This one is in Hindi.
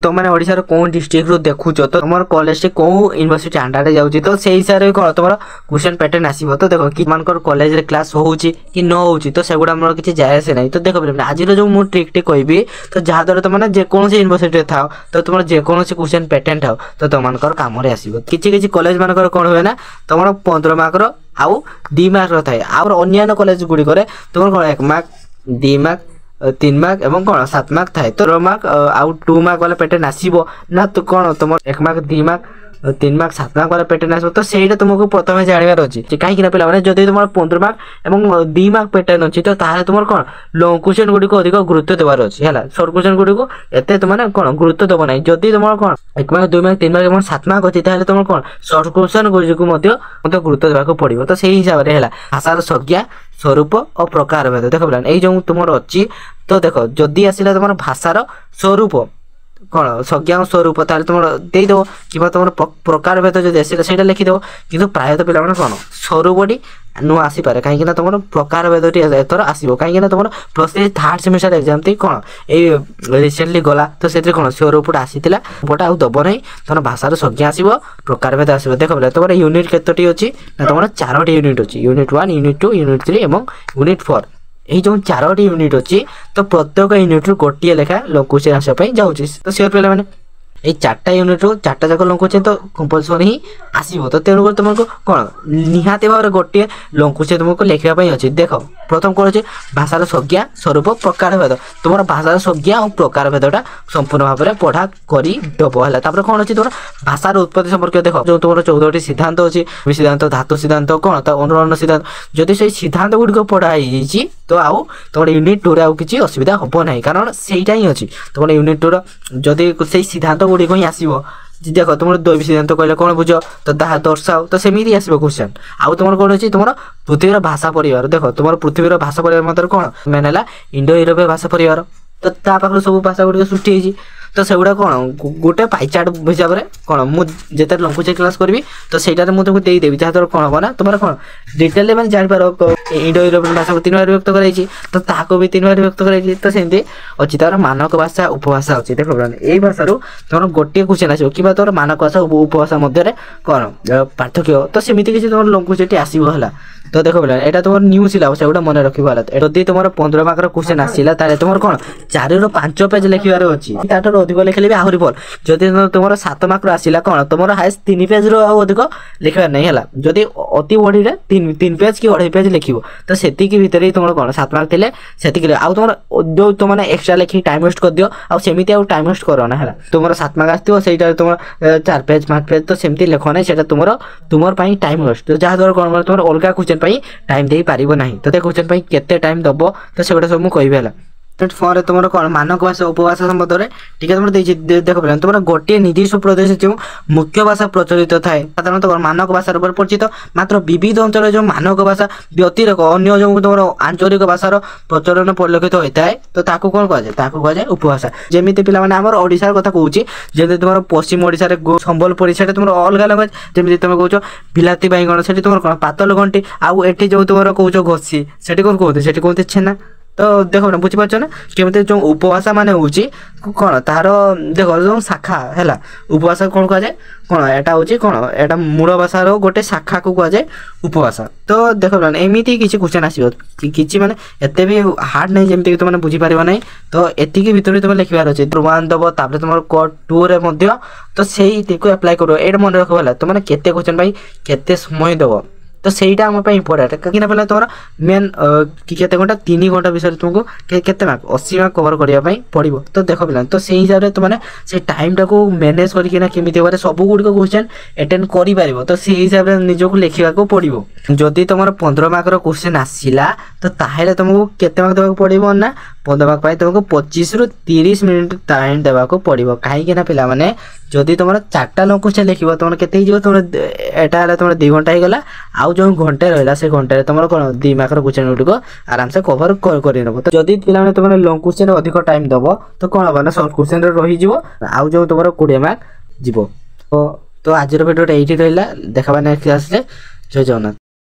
तो मैंने ओडिशार कौ डिस्ट्रिक्ट रू देखुच तो तुम कॉलेज कौ यूनिवर्सिटी अंडर जाऊँगी तो से हिसाब से कौन तुम क्वेश्चन पैटर्न आसो तो देख कि कॉलेज रे क्लास होउची कि न होउची तो सेगुड़ा मोर किसी जाए से नहीं तो देख आज जो मु ट्रिक टी कहबी तो जहाँद्वारा तुम जेकोसी यूनिवर्सिटी था तो तुम जेकोसी क्वेश्चन पैटर्न था तो तुम कम आसो किसी कॉलेज मान कौन हुए ना तुम 15 मार्क आउ 2 मार्क थाए अन्य कॉलेज गुड़िक तुम कौन 1 मार्क 2 मार्क 3 मार्क एवं कौन 7 मार्क थाए तो 0 मार्क आउ 2 मार्क वाला पैटर्न आसीबो ना तो कौन तुम 1 मार्क 2 मार्क 3 मार्क 7 मार्क वाला पैटर्न आसो तो सेटा तुमको प्रथम जानवर अच्छी कहीं पे जब तुम 15 मार्क और 2 मार्क पैटर्न अच्छी तो ताहले तुम कौन लंग क्वेश्चन गुड़ी अधिक गुरुत्व देवार अच्छी है सर्ट क्वेश्चन गुड़ी को एत तुमने कौन गुरुत्व देव ना जदि तुम कौन 1 मार्क 2 मार्क 3 मार्क और 7 मार्क अच्छी तुम कौन सर्ट क्वेश्चन गुड़ी को गुरुत्व देवाक पड़ो तो से हिसाब से है भाषार संज्ञा स्वरूप और प्रकार भेद देख ये जो तुम अच्छी तो देख जदि आसला तुम भाषार स्वरूप कौन संज्ञा स्वरूप ताल तुम देद कि तुम प्रकार भेद जो आसला से लिखिदेव कि प्रायतः पिला कौन स्वरूपटी नुआ आसीपे कहीं तुम प्रकार भेदी एथर आसो कहीं तुम +3 3rd सेमेस्टर एग्जाम थी कौन ये रिसेंटली गला तो से कौन स्वरूपटा आसीला बट आउ दब नहीं तुम भाषार संज्ञा आसो प्रकार भेद आसो देख तुम यूनिट केतोटी अच्छी तुम 4टी यूनिट अच्छी यूनिट 1 यूनिट 2 यूनिट 3 और यूनिट 4 ये जो 4टी यूनिट अच्छी तो प्रत्येक यूनिट गोटे लेखा लंग क्वेश्चन आसापी जाऊँगी तो सियोर पे मैंने ये 4टा यूनिट रू 4टा जाक लंग क्वेश्चन तो कंपलसरी ही आसो तो तेणुक तुमको कौन निहाती भाव में गोटे लंग क्वेश्चन तुमको लिखापी अच्छी देख प्रथम कौन अच्छे भाषार संज्ञा स्वरूप प्रकार भेद तुम भाषार संज्ञा और प्रकार भेदटा संपूर्ण भाव में पढ़ा करदब है कौन अच्छी तुम भाषार उत्पत्ति संपर्क देख जो तुम 14टी सिद्धांत अच्छी सिद्धांत धातु सिद्धांत कौन तो अनुरण सिद्धांत जदि से सिद्धांत गुड़िक पढ़ाई तो आउ तुम यूनिट 2 आउ किसी असुविधा हम ना कारण सेटा ही अच्छी तुम यूनिट 2 जदि से सिद्धांत गुड़िक ही आसो देख तुम दैवी सिद्धांत कहले कौन बुझ तो दर्शाओ तो सेमती आसो क्वेश्चन आउ तुम कौन अच्छी तुम पृथ्वीर भाषा परिवार देख तुम पृथ्वीर भाषा परिवार मतलब कौन मेन है इंडो यूरोपीय भाषा परिवार तो पाखे सब भाषा गुड़िक सृष्टि होती तो सेगुड़ा कौन गोटे पाइचार्ट हिसाब से कौन मुझे लंग क्वेश्चन क्लास करी तो सहीटा मुझे तुमको देदेवी जहाँद्वारा कौन हम ना तुम कौन डिटेल मैंने जापर इंडो यूरोपियन भाषा को 3 बार व्यक्त कराई तो ताको भी 3 बार व्यक्त कराई तो सेमती अच्छी तार मानक भाषा उपभाषा अच्छी देख यही भाषार तुम गोटे क्वेश्चन आसो कि तुम मानक भाषा उपभाषा मध्य कौन पार्थक्य तो सेमती किसी तुम लंग क्वेश्चन आसो है तो देख यहाँ तुम न्यू सिलेबस एगुटा मन रखा जदि तुम 15 मार्क क्वेश्चन आसला तुम कौन 4 ରୁ 5 पेज लिखार अच्छी अधिक लिखले भी आहरी भल जदि तुम 7 मार्क आसला कौन तुम हाएस्ट 3 पेज रू अधिक लिखार नहीं है जदि अति बढ़ी 3 पेज कि 2.5 पेज लिख तो से भितर ही तुम कौन 7 मार्क थे आउ तुम जो तुमने एक्सट्रा लिखी टाइम वेस्ट कर दियो आमती आउ टाइम वेस्ट करना है तुम 7 मार्क आसो से तुम 4 पेज 5 पेज तो सेमती लिख ना से तुम टाइम वेस्ट जहाँद्वारा कौन तुम अलग क्वेश्चन टाइम दे पारिबो नहीं तो क्वेश्चन केते टाइम दबो तो सेगुड़ा सब मुझे कहबी फोन तुम कौन मानक भाषा उपभाषा संबंध में ठीक है देख तुम गोटे निर्दिष्ट प्रदेश जो मुख्य भाषा प्रचलित थाए साधारणतः मानक भाषार उपर परिचित मात्र विविध अंचल जो मानक भाषा व्यतिरेक अन्य जो तुम आंचलिक भाषार प्रचलन परिलक्षित होता है तो ताकू कौन कहुए उपभाषा जमीती पे ओडिशार कथा कहूँ जमी तुम पश्चिम ओडिशा संबलपुरी से तुम अलग लैंग्वेज जमी तुम कौच बिलाती बैगण से तुम कौन पातल घंटी आउ एटी जो तुम कौच घसी से कौन कहते से कहते छेना तो देख ना बुझीपार ना केमती जो उपभाषा मान हूँ कौन तार देख जो शाखा है उपभाषा कौन कहुए कौन एटा हूँ कौन एटा मूल भाषार गोटे शाखा को कहुए उपभाषा तो देख एमती किसी क्वेश्चन आसो कि माने एत भी हार्ड नहीं जमीक तुमने बुझीपार ना तो एतिक भितर तुम लिखार अच्छे 1 दब तापर तुम कोड 2 रे तो से अप्लाई कर ये मन रख तुमने केते क्वेश्चन केते समय दब तो सहीटा आम इंपोर्टेंट कहीं पे तुम मेन केते घंटा 3 घंटा विषय तुमको केते मार्क 80 मार्क कवर करने पड़ो तो देख पे तो से हिसाब से तुमने से टाइमटा को मैनेज करके केमी सब गुड़िक क्वेश्चन अटेंड कर तो से हिसाब से निजक लिखा पड़ो जदि तुम 15 मार्क क्वेश्चन आसला तो ताहले तुमको केते मार्क देवाक पड़ो ना 15 मार्क तुमको 25 ରୁ 30 मिनिट टाइम देवाक पड़ो कहीं पे मैंने जदि तुम 4टा लंग क्वेश्चन लिख तुम केते तुम एटा तुम 2 घंटा ही गला आउ जो घंटे रहा से घंटे तुम कौन 2 मार्क क्वेश्चन गुड़िक आराम से कवर कर तो जदि पे तुमने लंग क्वेश्चन अधिक टाइम दब तो कौन हम ना सर्ट क्वेश्चन रही आउ जो तुम 20 मार्क जीव तो आज भिडियो ये रहा देखा नेक्स्ट क्लास जय जगन्नाथ।